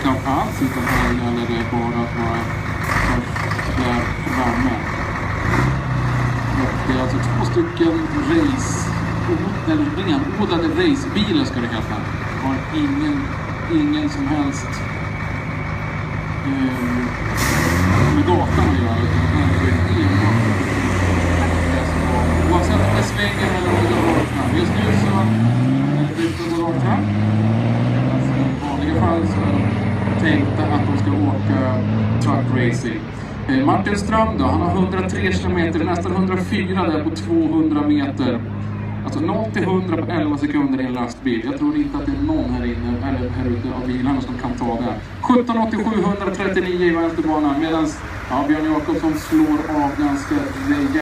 knappt alls, utan här gäller det bara att vara först där framme. Och det är alltså 2 stycken renodlade racebilar ska det heta. Har ingen som helst med gatan att göra, utan här är det enbart. Oavsett om det svänger eller om det går rakt fram. Just nu så är det ut och går rakt fram. I vanliga fall så är de tänkta att de ska åka truck racing. Martin Ström då, han har 103 km, nästan 104 där på 200 meter. Alltså 0-100 på 11 sekunder i en lastbil. Jag tror inte att det är någon här inne eller här ute av bilarna som kan ta det. 17,87, 139 i vänsterbanan, medan Björn Jakobsson slår av ganska rejält.